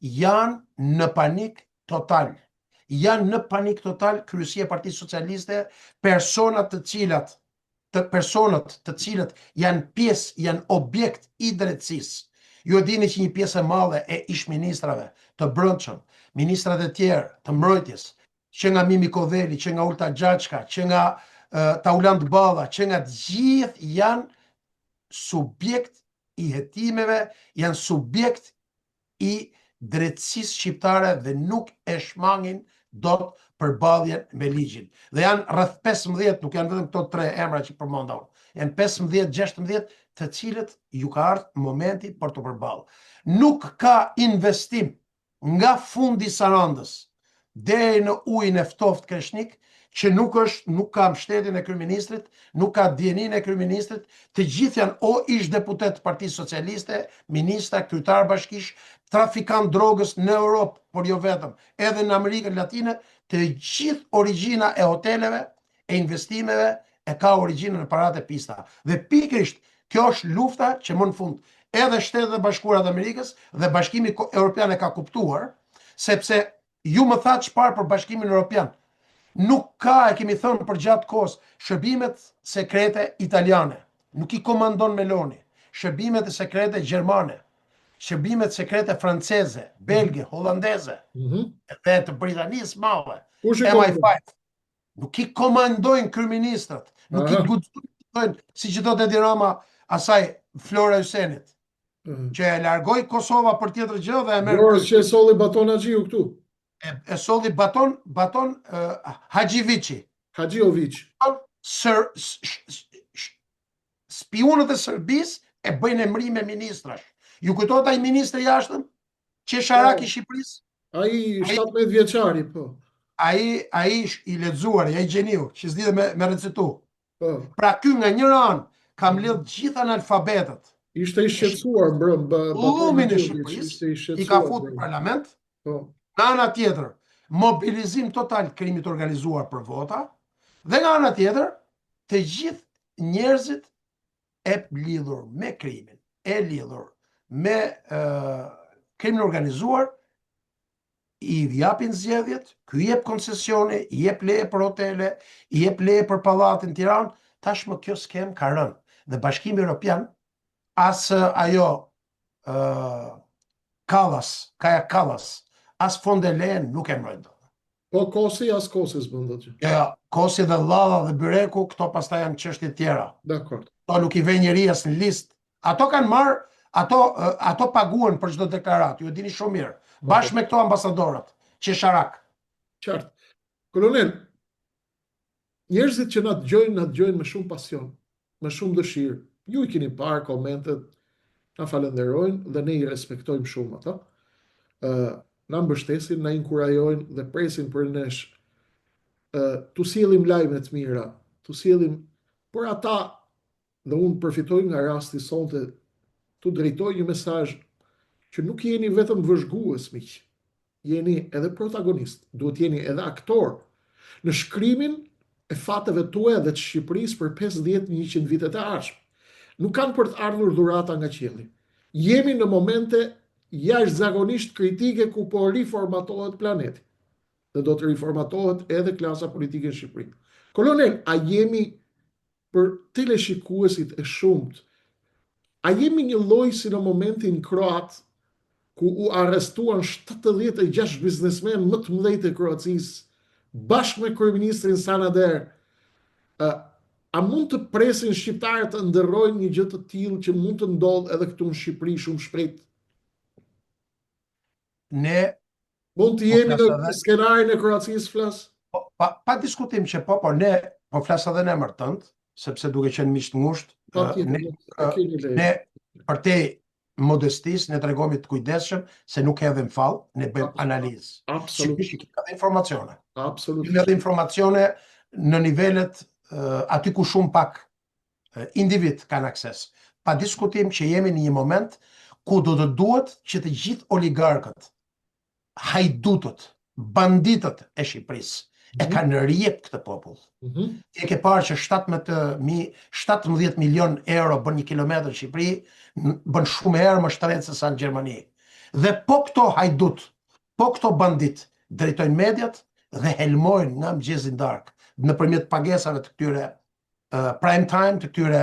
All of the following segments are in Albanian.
janë në panik total. Janë në panik total kryesia e Partisë Socialiste, personat të cilët janë pjesë, janë objekt i drejtësisë. Ju e dini që një pjesë e madhe e ish-ministrave të brendshëm, ministrat e tjerë të mbrojtjes, që nga Mimi Kodheli, që nga Ulta Xhaçka, që nga Tauland Balla, që nga të gjithë janë subjekt i hetimeve, janë subjekt i drejtësisë shqiptare dhe nuk e shmangin dot përballjen me ligjin. Dhe janë rreth 15, nuk janë vetëm këto 3 emra që përmenda unë. Janë 15-16 të cilët ju ka ardhur momenti për të përballë. Nuk ka investim nga fundi i Sarandës deri në ujin e ftoft Kreshnik që nuk ka mbështetjen e kryeministrit, nuk ka dijenin e kryeministrit, të gjithë janë o ish deputet të Partisë Socialiste, ministra, kryetar bashkish, trafikant drogës në Europë, por jo vetëm, edhe në Amerikën Latine, të gjithë origjina e hoteleve, e investimeve, e ka origjinën në parat e pista. Dhe pikërisht, kjo është lufta që më në fund, edhe Shtetet e Bashkuara të Amerikës dhe Bashkimi Evropian e ka kuptuar, sepse ju më thatë çfarë për Bashkimin Evropian. Nuk ka, e kemi thënë për gjatë kohës, shërbimet sekrete italiane. Nuk i komandon Meloni. Shërbimet sekrete gjermane. Shërbimet sekrete franceze, belge, holandeze, dhe të Britanisë madhe. MI5. Nuk i komandojnë kryeministrat. Nuk i guxojnë, si që thotë Edi Rama asaj Flora Hysenit, që e largoi Kosova për tjetër gjë dhe e merr. Florës që e solli Baton Haxhiu këtu. E solli Baton Haxhivici. Haxhiovic. Spionët e Serbisë e bëjnë emrime ministrash. Ju kujtohet ai ministri i jashtëm? Qesharak i Shqipërisë? Ai 17 vjeçari, po. Ai i lexuar, ai gjeniu, që s'dite me recetu. Po. Pra ky nga njëra anë ka mbledh gjithë analfabetët. Ishte i shqetësuar Ullumin e Shqipërisë, i ka futur në parlament. Po. Nga ana tjetër, mobilizim total krimit organizuar për vota, dhe nga ana tjetër, të gjithë njerëzit e lidhur me krimin, e lidhur me krimin organizuar, i japin zgjedhjet, ky jep koncesione, i jep leje për hotele, i jep leje për pallatin në Tiranë, tashmë kjo skem ka rënë. Dhe Bashkimi Evropian, as ajo Kaja Kallas, as von der Leyen nuk e mbrojnë. Po Kosi, as Kosi s'bën që. Ja, Kosi dhe Llalla dhe Byreku, këto pastaj janë çështje tjera. Dakor. Ato nuk i vë njeri as në listë. Ato kanë marrë, ato paguën për çdo deklaratë, ju e dini shumë mirë. Bashkë me këto ambasadorat, qesharak. Qartë. Kolonel, njerëzit që na dëgjojnë me shumë pasion, me shumë dëshirë. Ju i keni parë komentet, na falenderojnë dhe ne i respektojmë shumë ata. Na mbështesin, na inkurajojnë dhe presin për nesh të sjellim lajme të mira, të sjellim për ata, dhe unë përfitoj nga rasti sonte të drejtoj një mesazh që nuk jeni vetëm vëzhgues miq, jeni edhe protagonist, duhet jeni edhe aktor në shkrimin e fateve tuaja dhe të Shqipërisë për 50-100 vitet e ardhshme. Nuk kanë për të ardhur dhurata nga qielli. Jemi në momente jashtëzakonisht kritike ku po riformatohet planeti. Dhe do të riformatohet edhe klasa politike në Shqipëri. Kolonel, a jemi për teleshikuesit e shumët, a jemi një lloj si në momentin kroat ku u arrestuan 76 biznesmen më të mëdhenj të Kroacisë bashkë me kryeministrin Sanader? A mund të presin shqiptarët të ndërrojnë një gjë të tillë që mund të ndodhë edhe këtu në Shqipëri shumë shpejt? Ne mund të jemi në skenarin e Kroacisë, flas? Pa diskutim që po, ne po flas edhe në emër tënd, sepse duke qenë miq të ngushtë, ne për te modestisë ne tregojmë të kujdesshëm se nuk hedhim fall, ne bëjmë analizë. Absolutisht. Ka informacione. Absolutisht. Ka informacione në nivelet aty ku shumë pak individ kanë akses. Pa diskutim që jemi në një moment ku do të duhet që të gjithë oligarkët, hajdutët, banditët e Shqipërisë e kanë rjep këtë popull. E ke parë që 17 milion euro bën 1 kilometër në Shqipëri, bën shumë herë më shtrenjtë se sa në Gjermani. Dhe po këto hajdut, po këto bandit drejtojnë mediat dhe helmojnë nga mëngjesin darkë nëpërmjet pagesave të këtyre prime time, të këtyre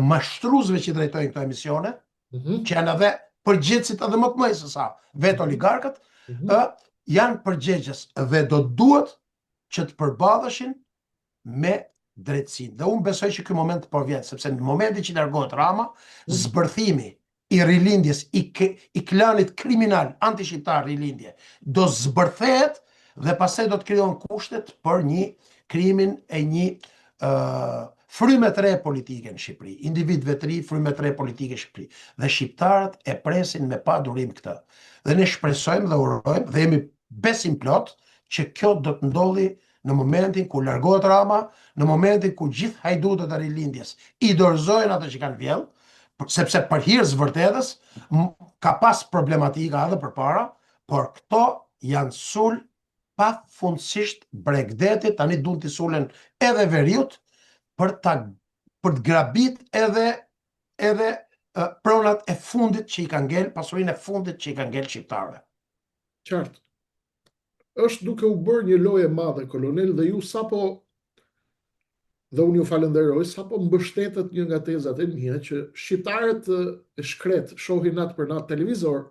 mashtruesve që drejtojnë këto emisione, që janë edhe përgjegjësit edhe më të mëdhenj se sa vetë oligarkët, janë përgjegjës dhe do duhet që të përballeshin me drejtësinë. Dhe unë besoj që ky moment po vjen, sepse në momentin që largohet Rama, zbërthimi i rilindjes i klanit kriminal antishqiptar rilindje do zbërthehet dhe pastaj do të krijohen kushtet për një krimin e një fryme të re politike në Shqipëri, individëve të ri, fryme të re politike në Shqipëri. Dhe shqiptarët e presin me pa durim këtë. Dhe ne shpresojmë dhe urojmë dhe jemi besim plot që kjo do të ndodhi në momentin ku largohet Rama, në momentin ku gjithë hajdutët e rilindjes i dorëzojnë ato që kanë vjedh, sepse për hir zvërtetës ka pas problematika edhe përpara, por këto janë sul pafundësisht Bregdetit, tani duan t'i sulen edhe veriut për të grabit edhe pronat e fundit që i kanë ngel, pasurinë e fundit që i kanë ngel shqiptarëve. Qartë. Është duke u bërë një lojë e madhe, kolonel, dhe ju sapo, dhe unë ju falenderoj, sapo mbështetet një nga tezat e mia që shqiptarët e shkret shohin natë për natë televizor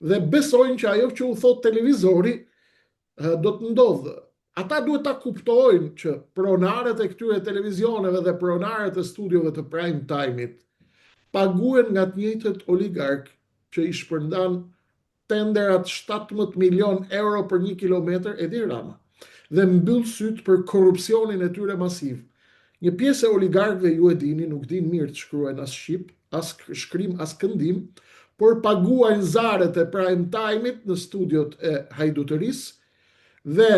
dhe besojnë që ajo që u thot televizori do të ndodhë. Ata duhet ta kuptojnë që pronarët e këtyre televizioneve dhe pronarët e studiove të prime time-it paguen nga të njëjtët oligark që i shpërndan tenderat 17 milion euro për 1 kilometër Edi Rama dhe mbyll syt për korrupsionin e tyre masiv. Një pjesë e oligarkëve, ju e dini, nuk din mirë të shkruajnë as shqip, as shkrim, as këndim, por paguajnë zarët e prime time-it në studiot e hajdutërisë dhe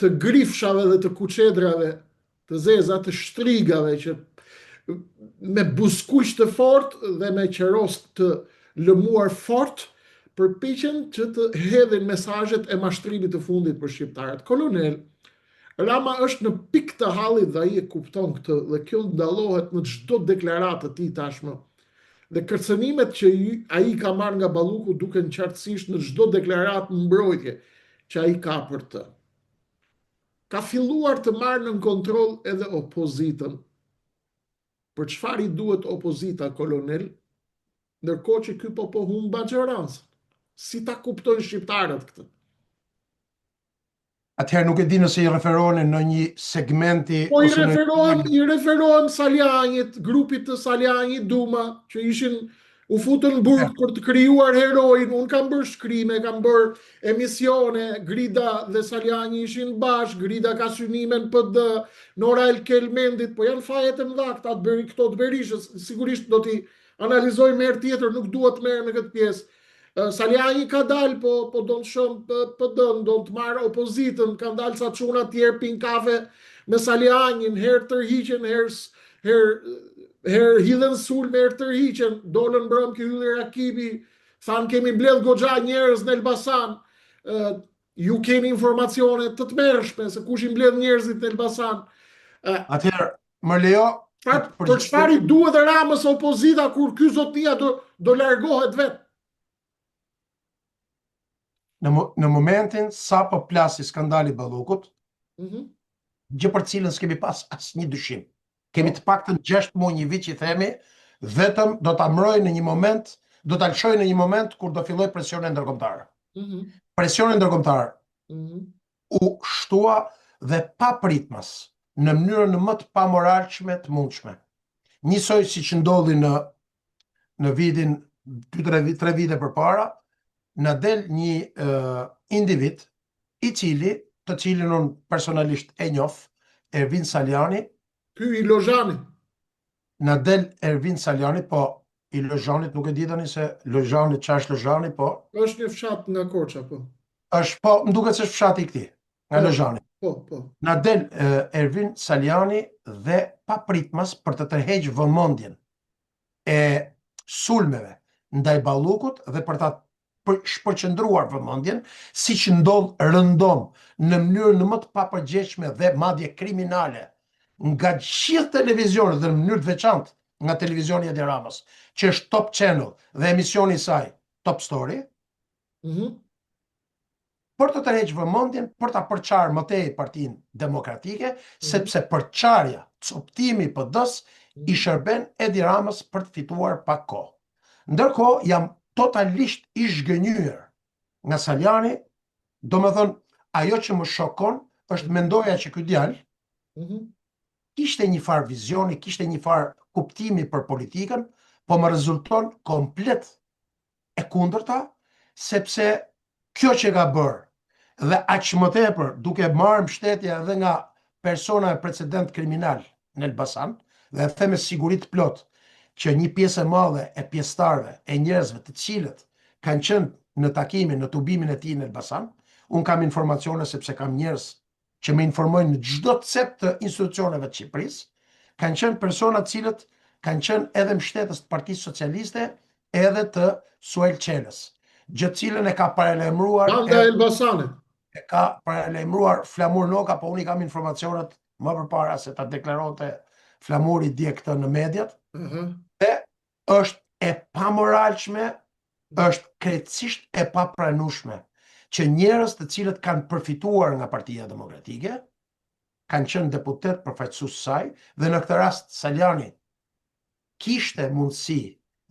të grifshave dhe të kuçedrave të zeza, të shtrigave që me buskuq të fort dhe me qeros të lëmuar fort përpiqen që të hedhin mesazhet e mashtrimit të fundit për shqiptarët. Kolonel, Rama është në pikë të hallit dhe ai e kupton këtë dhe kjo ndallohet në çdo deklaratë të tij tashmë. Dhe kërcënimet që ai ka marrë nga Balluku duken qartësisht në çdo deklaratë mbrojtje që ai ka për të. Ka filluar të marrë në kontroll edhe opozitën. Për çfarë i duhet opozita, kolonel, ndërkohë që ky po humb baxhorancën? Si ta kuptojnë shqiptarët këtë? Atëherë nuk e di nëse i referohen në një segmenti po i referohen Saljanit, grupit të Saljanit Duma, që ishin u futën në burg për të krijuar herojin. Unë kam bërë shkrime, kam bërë emisione, Grida dhe Saljani ishin bashkë, Grida ka synimen PD, Nora El Kelmendit, po janë fajet e mëdha këto të Berishës, sigurisht do t'i analizoj me herë tjetër, nuk duhet të merrem me këtë pjesë. Saljani ka dalë, po do të shëm PD-n, do të marrë opozitën, kanë dalë sa çuna tjerë pin kafe me Saljanin, herë tërhiqen, herë hidhen sulme, herë tërhiqen, dolën mbrëm ky Ylli Rakibi, thanë kemi mbledh goxha njerëz në Elbasan. Ju keni informacione të tmerrshme se kush i mbledh njerëzit në Elbasan. Atëherë, më lejo për çfarë i duhet Ramës opozita kur ky zotnia do largohet vetë? Në momentin sa po plasi skandali Ballukut, gjë për cilën s'kemi pas asnjë dyshim. Kemi të paktën 6 muaj, një vit që themi, vetëm do ta mbrojë në një moment, do ta lëshojë në një moment kur do filloj presioni ndërkombëtar. Presioni ndërkombëtar u shtua dhe papritmas në mënyrën më të pamoralshme të mundshme. Njësoj siç ndodhi në vitin 3 vite përpara, na del një individ të cilin unë personalisht e njoh, Ervin Saljani. Ky i Lozhanit. Na del Ervin Saljani, po i Lozhanit nuk e di tani se Lozhani ç'është Lozhani, po është një fshat nga Korça, po. Është, po, më duket se është fshati i këtij, nga Lozhani. Po. Na del Ervin Saljani dhe papritmas për të tërheqë vëmendjen e sulmeve ndaj Ballukut dhe për ta shpërqendruar vëmendjen, siç ndodh rëndom në mënyrën më të papërgjegjshme dhe madje kriminale nga gjithë televizionet dhe në mënyrë të veçantë nga televizioni i Edi Ramës, që është Top Channel dhe emisioni i saj Top Story, Për të tërheqë vëmendjen, për ta përçarë më tej Partinë Demokratike, sepse përçarja, coptimi i PD-s i shërben Edi Ramës për të fituar pak kohë. Ndërkohë jam totalisht i zhgënjur nga Saljani, domethënë ajo që më shokon është mendoja që ky djalë kishte një farë vizioni, kishte një farë kuptimi për politikën, po më rezulton komplet e kundërta, sepse kjo që ka bërë dhe aq më tepër duke marrë mbështetje edhe nga persona e precedent kriminal në Elbasan, dhe them me siguri të plot që një pjesë e madhe e pjesëtarëve e njerëzve të cilët kanë qenë në takimin, në tubimin e tij në Elbasan, un kam informacione sepse kam njerëz që më informojnë në çdo cep të institucioneve të Shqipërisë, kanë qenë persona të cilët kanë qenë edhe mbështetës të Partisë Socialiste edhe të Suel Qelës, gjë të cilën e ka paralajmëruar e ka paralajmëruar Flamur Noka, po unë kam informacionet më përpara se ta deklaronte Flamuri dje këtë në mediat, dhe është e pamoralshme, është krejtësisht e papranueshme që njerëz të cilët kanë përfituar nga Partia Demokratike, kanë qenë deputet përfaqësues saj, dhe në këtë rast Saljani kishte mundësi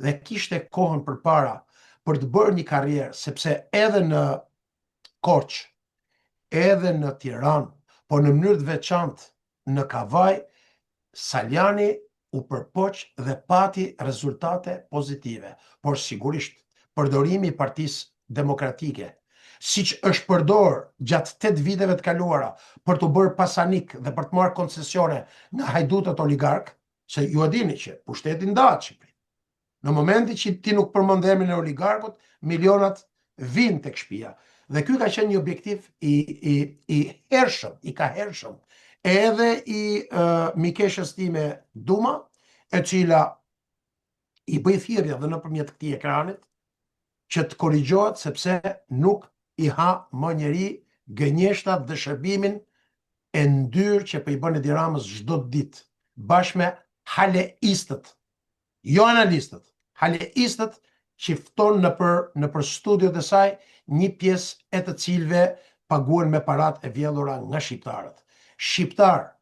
dhe kishte kohën përpara për të bërë një karrierë, sepse edhe në Korçë, edhe në Tiranë, po në mënyrë të veçantë në Kavaj, Saljani u përpoq dhe pati rezultate pozitive, por sigurisht përdorimi i Partisë Demokratike, siç është përdor gjatë 8 viteve të kaluara për të bërë pasanik dhe për të marrë koncesione nga hajdutët oligark, se ju e dini që pushteti ndahet Shqipëri. Në momentin që ti nuk përmend emrin e oligarkut, milionat vinë tek shtëpia. Dhe ky ka qenë një objektiv i hershëm, i ka hershëm, edhe i mikeshës time Duma, e cila i bëj thirrje dhe nëpërmjet këtij ekranit që të korrigjohet, sepse nuk i ha më njeri gënjeshtat dhe shërbimin e ndyrë që po i bën Edi Ramës çdo ditë, bashkë me haleistët, jo analistët, haleistët që fton nëpër studiot e saj një pjesë e të cilëve paguhen me parat e vjedhura nga shqiptarët. Shqiptar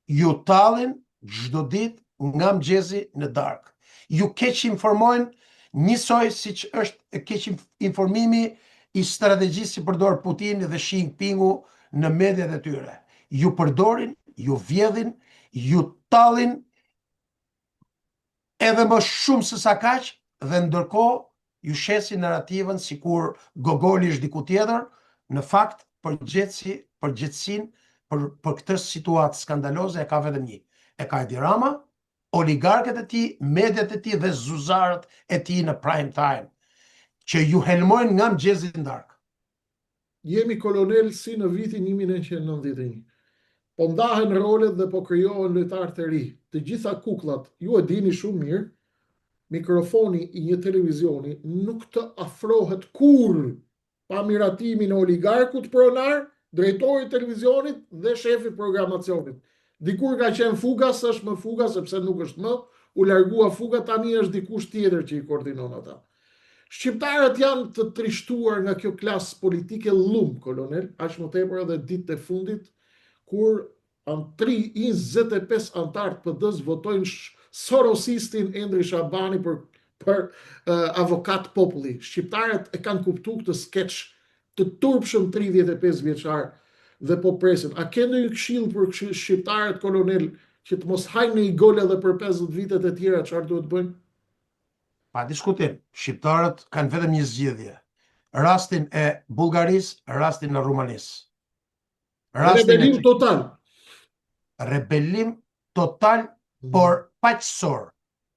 ju tallin çdo ditë nga mëngjesi në darkë. Ju keq informojnë njësoj siç është keq informimi i strategjisë që përdor Putini dhe Xi Jinpingu në mediat e tyre. Ju përdorin, ju vjedhin, ju tallin edhe më shumë se sa kaq, dhe ndërkohë ju shesin narrativën sikur Gogoli është diku tjetër, në fakt përgjegjësinë për këtë situatë skandaloze e ka vetëm një. E ka Edi Rama, oligarkët e tij, mediat e tij dhe zuzarët e tij në prime time, që ju helmojnë nga mëngjesi në darkë. Jemi kolonel si në vitin 1991. Po ndahen rolet dhe po krijohen lojtarë të ri. Të gjitha kukullat, ju e dini shumë mirë, mikrofoni i një televizioni nuk të afrohet kurrë pa miratimin e oligarkut pronar, drejtori i televizionit dhe shefi programacionit. Dikur ka qenë Fugas, është më Fugas sepse nuk është më, u largua Fuga, tani është dikush tjetër që i koordinon ata. Shqiptarët janë të trishtuar nga kjo klasë politike lum, kolonel, aq më tepër edhe ditët e fundit, kur 25 antarë të PD-s votojnë sorosistin Endri Shabani për avokat populli. Shqiptarët e kanë kuptuar këtë skeç të turpshëm 35 vjeçar dhe po presin. A ke ndonjë këshill për shqiptarët, kolonel, që të mos hajnë një gol edhe për 50 vitet e tjera, çfarë duhet bëjnë? Pa diskutim, shqiptarët kanë vetëm një zgjidhje. Rastin e Bullgarisë, rastin e Rumanisë. Rebelim total. Rebelim total, por paqësor.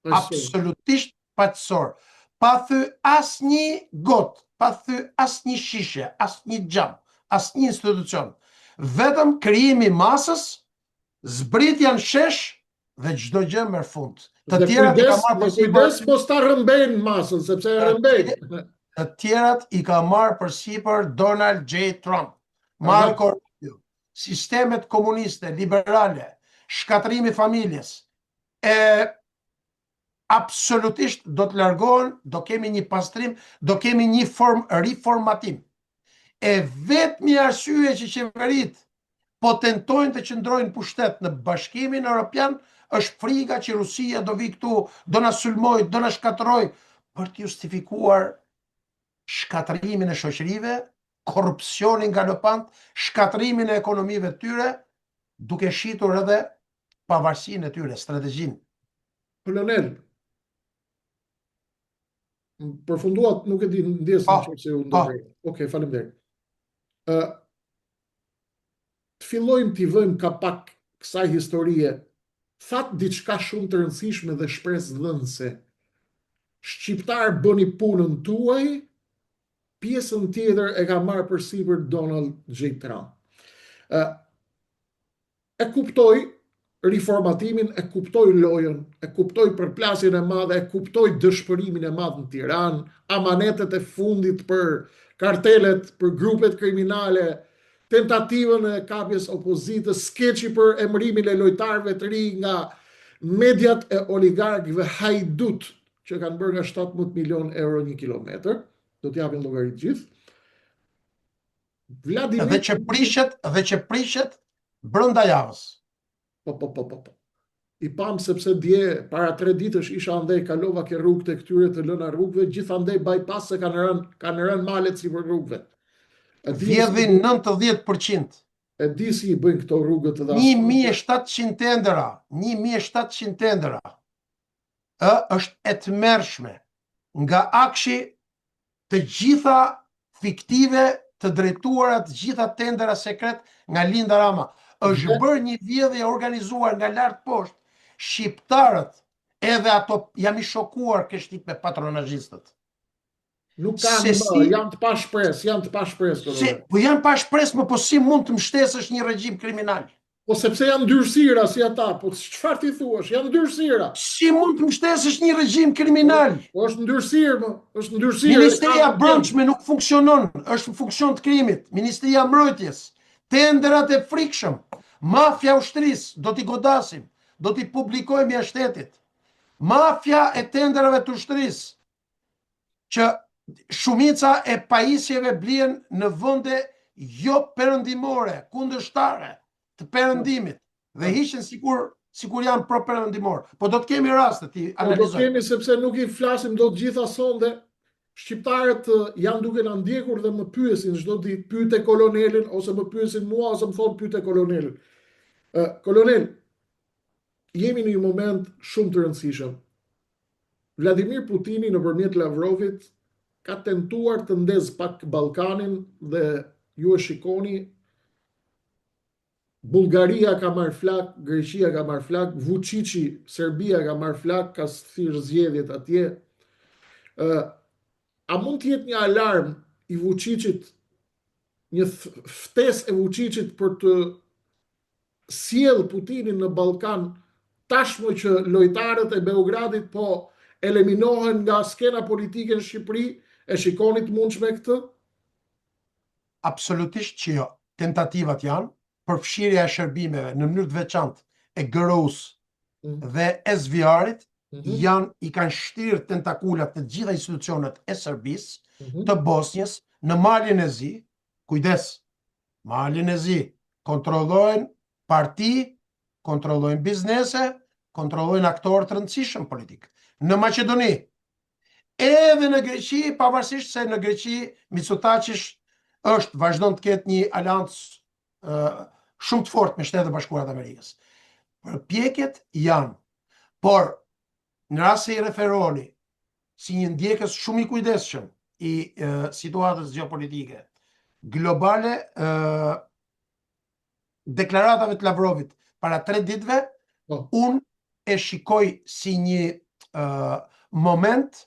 Absolutisht paqësor. Pa thy asnjë got, pa thy asnjë shishe, asnjë xham, asnjë institucion. Vetëm krijimi masës, zbritja në shesh dhe çdo gjë merr fund. Të tjerat i ka marrë përsipër mos ta rrëmbejnë masën, sepse e rrëmbejnë. Të tjerat i ka marrë përsipër Donald J. Trump, Marco Rubio, sistemet komuniste, liberale, shkatërimi i familjes, absolutisht do të largohen, do kemi një pastrim, do kemi një riformatim. E vetmi arsye që qeverit po tentojnë të qëndrojnë pushtet në Bashkimin Evropian është frika që Rusia do vi këtu, do na sulmoj, do na shkatërroj, për të justifikuar shkatërimin e shoqërive, korrupsionin galopant, shkatërimin e ekonomive të tyre, duke shitur edhe pavarësinë e tyre, strategjinë. Kolonel, përfunduat, nuk e di ndjesën që u ndërrej. Okej, faleminderit. Të fillojmë t'i vëjmë kapak kësaj historie, thatë diçka shumë të rëndësishme dhe shpresë dhënëse. Shqiptar bëni punën tuaj, pjesën tjetër e ka marrë përsipër Donald J. Trump. E kuptoj riformatimin, e kuptoj lojën, e kuptoj përplasjen e madhe, e kuptoj dëshpërimin e madh në Tiranë, amanetet e fundit për kartelet, për grupet kriminale, tentativën e kapjes opozitës, skeçi për emërimin e lojtarëve të ri nga mediat e oligarkëve hajdut që kanë bërë nga 17 milion euro 1 kilometër, do t'japin llogarit gjithë. Dhe që prishet brenda javës. Po. I pam sepse dje, para 3 ditësh isha andej, kalova ke rrugët e këtyre të lëna rrugëve, gjithandej bypass se kanë rënë malet si për rrugëve. Vjedhin 90%. E di si I bëjnë këto rrugët dhe 1700 tendera, 1700 tendera. Është e tmerrshme nga akshi të gjitha fiktive, të drejtuara, të gjitha tendera sekret nga Linda Rama. Është bërë një vjedhje organizuar nga lart poshtë. Shqiptarët, edhe ato jam I shokuar kështit me patronazhistët. Nuk kanë më, janë të pa shpresë. Po janë pa shpresë, po si mund të mbështesësh një regjim kriminal? Po sepse janë ndyrësira si ata, po çfarë ti thuash? Janë ndyrësira. Si mund të mbështesësh një regjim kriminal? Po është ndyrësirë, më, është ndyrësirë. Ministria e Brendshme nuk funksionon, është në funksion të krimit. Ministria e Mbrojtjes, tenderat e frikshëm, mafja ushtrisë, do t'i godasim, do t'i publikojmë jashtë shtetit. Mafja e tenderave të ushtrisë, që shumica e pajisjeve blien në vende jo perëndimore, kundërshtare të perëndimit, dhe hiqen sikur janë pro perëndimor. Po do të kemi raste ti analizojmë. Po do të kemi sepse nuk I flasim do të gjitha sonde. Shqiptarët janë duke na ndjekur dhe më pyesin çdo ditë, pyete kolonelin ose më pyesin mua ose më thonë pyete kolonelin. Kolonel, jemi në një moment shumë të rëndësishëm. Vladimir Putini nëpërmjet Lavrovit ka tentuar të ndez pak Ballkanin dhe ju e shikoni, Bullgaria ka marrë flak, Greqia ka marrë flak, Vučići, Serbia ka marrë flak, ka thirrë zgjedhjet atje. A mund të jetë një alarm I Vučićit, një ftesë e Vučićit për të sjell Putinin në Ballkan, tashmë që lojtarët e Beogradit po eliminohen nga skena politike në Shqipëri, e shikoni të mundshme këtë? Absolutisht që jo. Tentativat janë, përfshirja e shërbimeve në mënyrë të veçantë e GRU-s dhe SVR-it I kanë shtirë tentakulat në gjitha institucionet e Serbisë, të Bosnjës, në Malin e Zi, kujdes, Malin e Zi, kontrollojnë parti, kontrollojnë biznese, kontrollojnë aktorë të rëndësishëm politik. Në Maqedoni, edhe në Greqi, pavarësisht se në Greqi Mitsotakis vazhdon të ketë një aleancë shumë të fortë me Shtetet e Bashkuara të Amerikës. Përpjekjet janë, por në rast se I referoni si një ndjekës shumë I kujdesshëm I situatës gjeopolitike globale, deklaratave të Lavrovit para 3 ditëve, unë e shikoj si një moment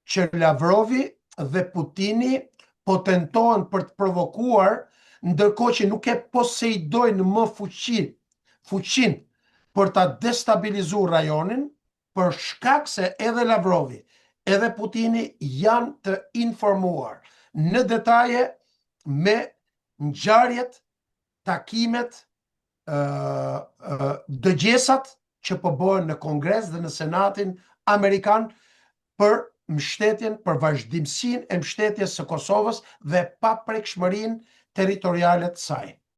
që Lavrovi dhe Putini po tentohen për të provokuar, ndërkohë që nuk e posejdojnë më fuqin për ta destabilizuar rajonin, për shkak se edhe Lavrovi, edhe Putini janë të informuar në detaje me ngjarjet, takimet, dëgjesat që po bëhen në Kongres dhe në Senatin amerikan për mbështetjen, për vazhdimsinë e mbështetjes së Kosovës dhe paprekshmërinë territoriale të saj.